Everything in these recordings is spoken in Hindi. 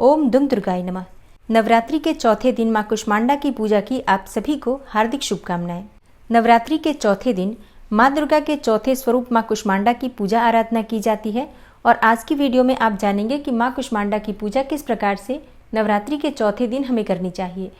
ओम दुम दुर्गाय नमः। नवरात्रि के चौथे दिन मां कुष्मांडा की पूजा की आप सभी को हार्दिक शुभकामनाएं। नवरात्रि के चौथे दिन मां दुर्गा के चौथे स्वरूप मां कुष्मांडा की पूजा आराधना की जाती है और आज की वीडियो में आप जानेंगे कि मां कुष्मांडा की पूजा किस प्रकार से नवरात्रि के चौथे दिन हमें करनी चाहिए।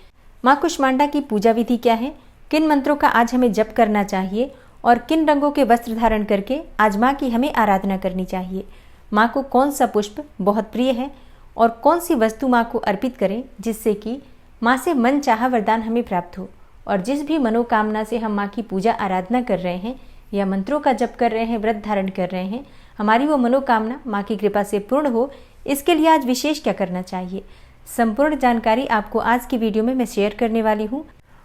मां कुष्मांडा की पूजा विधि क्या है, किन मंत्रों का आज हमें जप करना चाहिए और किन रंगों के वस्त्र धारण करके आज मां की हमें आराधना करनी चाहिए। मां को कौन सा पुष्प बहुत प्रिय है और कौन सी वस्तु मां को अर्पित करें जिससे कि मां से मन चाहा वरदान हमें प्राप्त हो। और जिस भी मनोकामना से हम मां की पूजा आराधना कर रहे हैं या मंत्रों का जप कर रहे हैं, व्रत धारण कर रहे हैं, हमारी वो मनोकामना मां की कृपा से पूर्ण हो, इसके लिए आज विशेष क्या करना चाहिए, संपूर्ण जानकारी आपको आज की वीडियो में मैं शेयर करने वाली हूँ।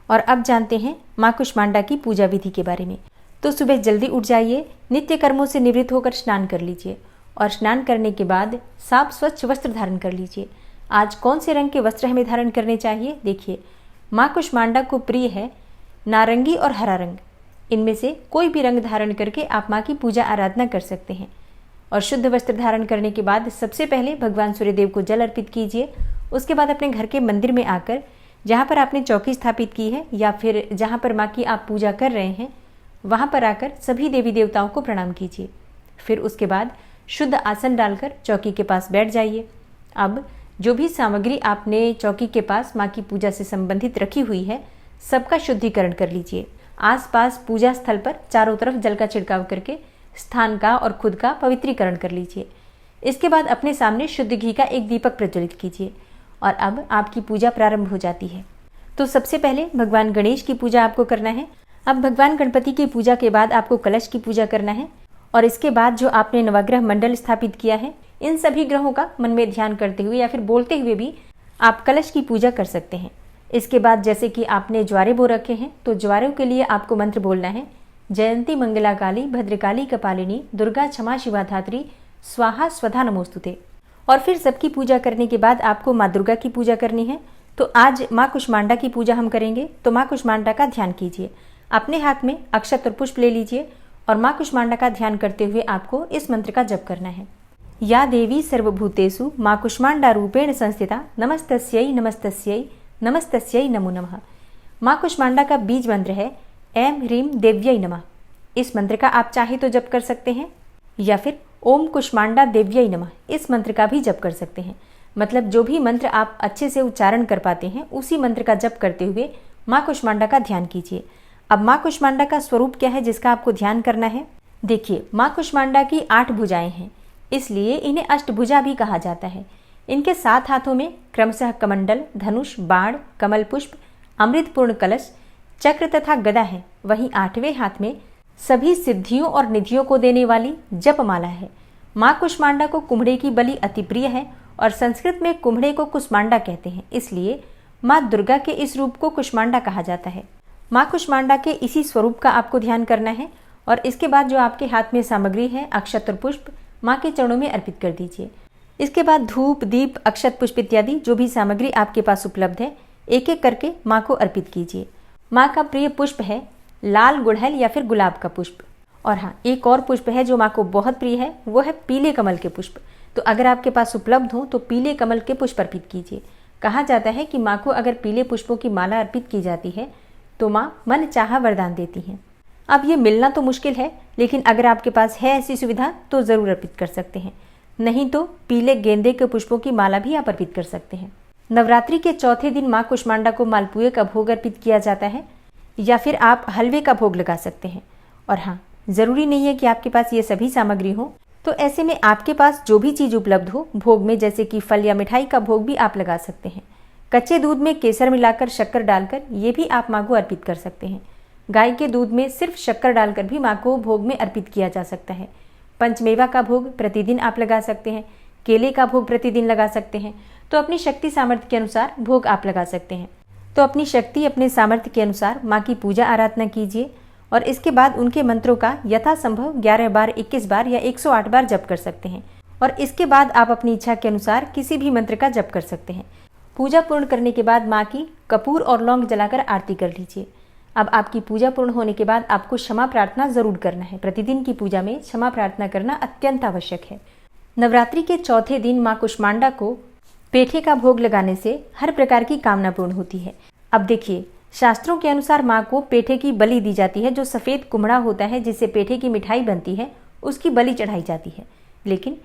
और अब जानते हैं मां कुष्मांडा की पूजा विधि के बारे में। तो सुबह जल्दी उठ जाइए, नित्य कर्मों से निवृत्त होकर स्नान कर लीजिए और स्नान करने के बाद साफ स्वच्छ वस्त्र धारण कर लीजिए। आज कौन से रंग के वस्त्र हमें धारण करने चाहिए, देखिए मां कुष्मांडा को प्रिय है नारंगी और हरा रंग। इनमें से कोई भी रंग धारण करके आप मां की पूजा आराधना कर सकते हैं। और शुद्ध वस्त्र धारण करने के बाद सबसे पहले भगवान सूर्यदेव को जल अर्पित कीजिए। उसके बाद अपने घर के मंदिर में आकर जहाँ पर आपने चौकी स्थापित की है या फिर जहाँ पर माँ की आप पूजा कर रहे हैं वहाँ पर आकर सभी देवी देवताओं को प्रणाम कीजिए। फिर उसके बाद शुद्ध आसन डालकर चौकी के पास बैठ जाइए। अब जो भी सामग्री आपने चौकी के पास माँ की पूजा से संबंधित रखी हुई है सबका शुद्धिकरण कर लीजिए। आसपास पूजा स्थल पर चारों तरफ जल का छिड़काव करके स्थान का और खुद का पवित्रीकरण कर लीजिए। इसके बाद अपने सामने शुद्ध घी का एक दीपक प्रज्वलित कीजिए और अब आपकी पूजा प्रारंभ हो जाती है। तो सबसे पहले भगवान गणेश की पूजा आपको करना है। अब भगवान गणपति की पूजा के बाद आपको कलश की पूजा करना है और इसके बाद जो आपने नवग्रह मंडल स्थापित किया है इन सभी ग्रहों का मन में ध्यान करते हुए या फिर बोलते हुए भी आप कलश की पूजा कर सकते हैं। इसके बाद जैसे कि आपने ज्वारे बो रखे हैं तो ज्वारों के लिए आपको मंत्र बोलना है, जयंती मंगला काली भद्रकाली कपालिनी दुर्गा क्षमा शिवा धात्री स्वाहा स्वधा नमोस्तुते। और फिर सबकी पूजा करने के बाद आपको माँ दुर्गा की पूजा करनी है। तो आज माँ कुष्मांडा की पूजा हम करेंगे, तो माँ कुष्मांडा का ध्यान कीजिए। अपने हाथ में अक्षत और पुष्प ले लीजिए और माँ कुष्मांडा का ध्यान करते हुए आपको इस मंत्र का जप करना है। या देवी सर्वभूतेषु माँ कुष्मांडा रूपेण संस्थिता नमस्तस्यै नमस्तस्यै नमस्तस्यै नमो नमः। माँ कुष्मांडा का बीज मंत्र है ऐं ह्रीं देव्यै नमः। इस मंत्र का आप चाहे तो जप कर सकते हैं या फिर ओम कुष्मांडा देव्यै नमः इस मंत्र का भी जप कर सकते हैं। मतलब जो भी मंत्र आप अच्छे से उच्चारण कर पाते हैं उसी मंत्र का जप करते हुए माँ कुष्मांडा का ध्यान कीजिए। अब माँ कुष्मांडा का स्वरूप क्या है जिसका आपको ध्यान करना है, देखिए माँ कुष्मांडा की 8 भुजाएं हैं, इसलिए इन्हें अष्टभुजा भी कहा जाता है। इनके 7 हाथों में क्रमशः कमंडल, धनुष, बाण, कमल पुष्प, अमृतपूर्ण कलश, चक्र तथा गदा है। वहीं 8वें हाथ में सभी सिद्धियों और निधियों को देने वाली जपमाला है। माँ कुष्मांडा को कुम्हड़े की बलि अति प्रिय है और संस्कृत में कुम्हड़े को कुष्मांडा कहते हैं, इसलिए माँ दुर्गा के इस रूप को कुष्मांडा कहा जाता है। माँ कुष्मांडा के इसी स्वरूप का आपको ध्यान करना है और इसके बाद जो आपके हाथ में सामग्री है अक्षत और पुष्प माँ के चरणों में अर्पित कर दीजिए। इसके बाद धूप, दीप, अक्षत, पुष्प इत्यादि जो भी सामग्री आपके पास उपलब्ध है एक एक करके माँ को अर्पित कीजिए। माँ का प्रिय पुष्प है लाल गुड़हल या फिर गुलाब का पुष्प। और हाँ, एक और पुष्प है जो माँ को बहुत प्रिय है, वो है पीले कमल के पुष्प। तो अगर आपके पास उपलब्ध हो तो पीले कमल के पुष्प अर्पित कीजिए। कहा जाता है कि माँ को अगर पीले पुष्पों की माला अर्पित की जाती है तो माँ मन चाहा वरदान देती हैं। अब ये मिलना तो मुश्किल है, लेकिन अगर आपके पास है ऐसी सुविधा तो ज़रूर अर्पित कर सकते हैं। नहीं तो पीले गेंदे के पुष्पों की माला भी आप अर्पित कर सकते हैं। नवरात्रि के चौथे दिन माँ कुष्मांडा को मालपुए का भोग अर्पित किया जाता है या फिर आप हलवे का भोग लगा सकते हैं। और हाँ, ज़रूरी नहीं है कि आपके पास ये सभी सामग्री हो, तो ऐसे में आपके पास जो भी चीज़ उपलब्ध हो भोग में, जैसे कि फल या मिठाई का भोग भी आप लगा सकते हैं। कच्चे दूध में केसर मिलाकर शक्कर डालकर ये भी आप माँ को अर्पित कर सकते हैं। गाय के दूध में सिर्फ शक्कर डालकर भी माँ को भोग में अर्पित किया जा सकता है। पंचमेवा का भोग प्रतिदिन आप लगा सकते हैं, केले का भोग प्रतिदिन लगा सकते हैं। तो अपनी शक्ति सामर्थ्य के अनुसार भोग आप लगा सकते हैं। तो अपनी शक्ति, अपने सामर्थ्य के अनुसार माँ की पूजा आराधना कीजिए और इसके बाद उनके मंत्रों का यथासंभव 11 बार, 21 बार या 108 बार जप कर सकते हैं। और इसके बाद आप अपनी इच्छा के अनुसार किसी भी मंत्र का जप कर सकते हैं। पूजा पूर्ण करने के बाद माँ की कपूर और लौंग जलाकर आरती कर लीजिए। अब आपकी पूजा पूर्ण होने के बाद आपको क्षमा प्रार्थना जरूर करना है। प्रतिदिन की पूजा में क्षमा प्रार्थना करना अत्यंत आवश्यक है। नवरात्रि के चौथे दिन माँ कुष्मांडा को पेठे का भोग लगाने से हर प्रकार की कामना पूर्ण होती है। अब देखिए, शास्त्रों के अनुसार माँ को पेठे की बलि दी जाती है। जो सफ़ेद कुम्हड़ा होता है जिससे पेठे की मिठाई बनती है, उसकी बलि चढ़ाई जाती है। लेकिन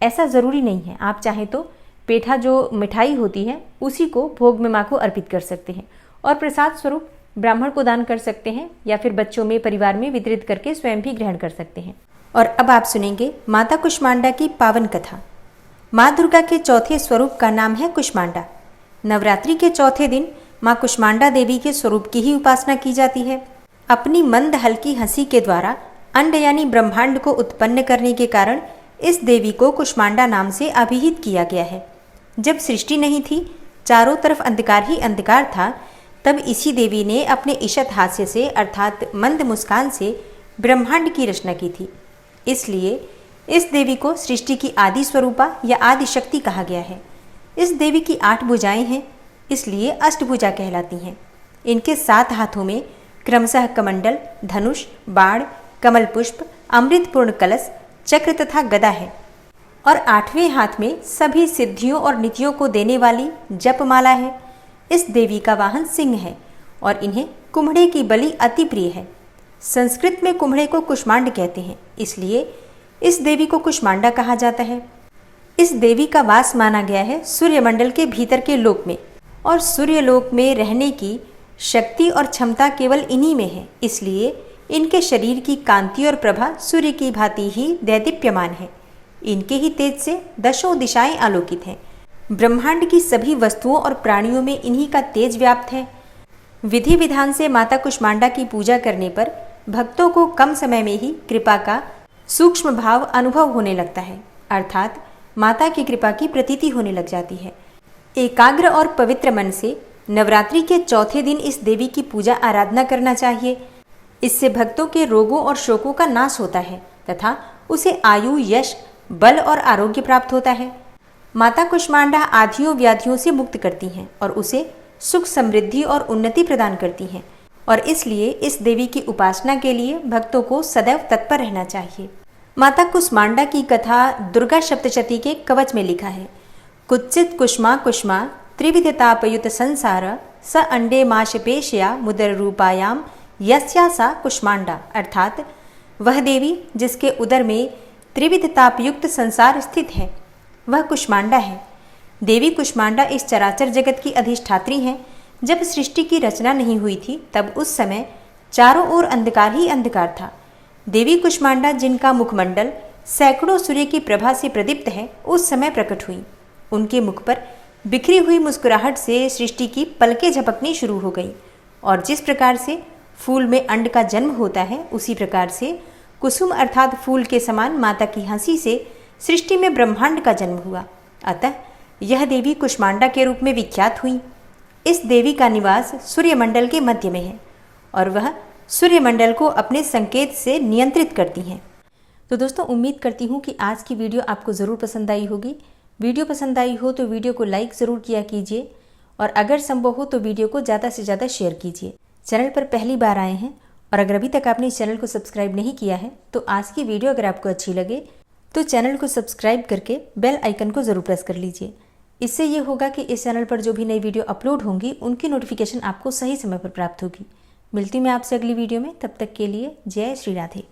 ऐसा ज़रूरी नहीं है। आप चाहें तो पेठा जो मिठाई होती है उसी को भोग में माँ को अर्पित कर सकते हैं और प्रसाद स्वरूप ब्राह्मण को दान कर सकते हैं या फिर बच्चों में, परिवार में वितरित करके स्वयं भी ग्रहण कर सकते हैं। और अब आप सुनेंगे माता कुष्मांडा की पावन कथा। माँ दुर्गा के चौथे स्वरूप का नाम है कुष्मांडा। नवरात्रि के चौथे दिन माँ कुष्मांडा देवी के स्वरूप की ही उपासना की जाती है। अपनी मंद हल्की हंसी के द्वारा अंड यानी ब्रह्मांड को उत्पन्न करने के कारण इस देवी को कुष्मांडा नाम से अभिहित किया गया है। जब सृष्टि नहीं थी, चारों तरफ अंधकार ही अंधकार था, तब इसी देवी ने अपने ईशत हास्य से अर्थात मंद मुस्कान से ब्रह्मांड की रचना की थी। इसलिए इस देवी को सृष्टि की आदि स्वरूपा या आदि शक्ति कहा गया है। इस देवी की 8 भुजाएं हैं, इसलिए अष्टभुजा कहलाती हैं। इनके 7 हाथों में क्रमशः कमंडल, धनुष, बाण, कमल पुष्प, अमृतपूर्ण कलश, चक्र तथा गदा है और 8वें हाथ में सभी सिद्धियों और नीतियों को देने वाली जपमाला है। इस देवी का वाहन सिंह है और इन्हें कुम्हड़े की बलि अति प्रिय है। संस्कृत में कुम्हड़े को कुष्मांड कहते हैं, इसलिए इस देवी को कुष्मांडा कहा जाता है। इस देवी का वास माना गया है सूर्यमंडल के भीतर के लोक में और सूर्यलोक में रहने की शक्ति और क्षमता केवल इन्हीं में है। इसलिए इनके शरीर की कांति और प्रभा सूर्य की भांति ही दैदीप्यमान है। इनके ही तेज से दशों दिशाएं आलोकित हैं। ब्रह्मांड की सभी वस्तुओं और प्राणियों में इन्हीं का तेज व्याप्त है। विधि विधान से माता कुष्मांडा की पूजा करने पर भक्तों को कम समय में ही कृपा का सूक्ष्म भाव अनुभव होने लगता है, अर्थात माता की कृपा की प्रतीति होने लग जाती है। एकाग्र और पवित्र मन से नवरात्रि के चौथे दिन इस देवी की पूजा आराधना करना चाहिए। इससे भक्तों के रोगों और शोकों का नाश होता है तथा उसे आयु, यश, बल और आरोग्य प्राप्त होता है। माता कुष्मांडा आधियों व्याधियों से मुक्त करती हैं और उसे सुख, समृद्धि और उन्नति प्रदान करती हैं और इसलिए इस देवी की उपासना के लिए भक्तों को सदैव तत्पर रहना चाहिए। माता कुष्मांडा की कथा दुर्गा सप्तशती के कवच में लिखा है। कुत्सित कुष्मा कुष्मा त्रिविधतापयुत संसार स अंडे माशपेशया मुदर रूपायाम यस्या सा कुष्मांडा, अर्थात वह देवी जिसके उदर में त्रिविधतापयुक्त संसार स्थित है वह कुष्मांडा है। देवी कुष्मांडा इस चराचर जगत की अधिष्ठात्री हैं। जब सृष्टि की रचना नहीं हुई थी तब उस समय चारों ओर अंधकार ही अंधकार था। देवी कुष्मांडा जिनका मुखमंडल सैकड़ों सूर्य की प्रभा से प्रदीप्त है उस समय प्रकट हुई। उनके मुख पर बिखरी हुई मुस्कुराहट से सृष्टि की पलकें झपकनी शुरू हो गई और जिस प्रकार से फूल में अंड का जन्म होता है उसी प्रकार से कुसुम अर्थात फूल के समान माता की हंसी से सृष्टि में ब्रह्मांड का जन्म हुआ। अतः यह देवी कुष्मांडा के रूप में विख्यात हुई। इस देवी का निवास सूर्यमंडल के मध्य में है और वह सूर्यमंडल को अपने संकेत से नियंत्रित करती हैं। तो दोस्तों, उम्मीद करती हूँ कि आज की वीडियो आपको ज़रूर पसंद आई होगी। वीडियो पसंद आई हो तो वीडियो को लाइक ज़रूर किया कीजिए और अगर संभव हो तो वीडियो को ज़्यादा से ज़्यादा शेयर कीजिए। चैनल पर पहली बार आए हैं और अगर अभी तक आपने इस चैनल को सब्सक्राइब नहीं किया है तो आज की वीडियो अगर आपको अच्छी लगे तो चैनल को सब्सक्राइब करके बेल आइकन को ज़रूर प्रेस कर लीजिए। इससे ये होगा कि इस चैनल पर जो भी नई वीडियो अपलोड होंगी उनकी नोटिफिकेशन आपको सही समय पर प्राप्त होगी। मिलती हूँ मैं आपसे अगली वीडियो में, तब तक के लिए जय श्री राधे।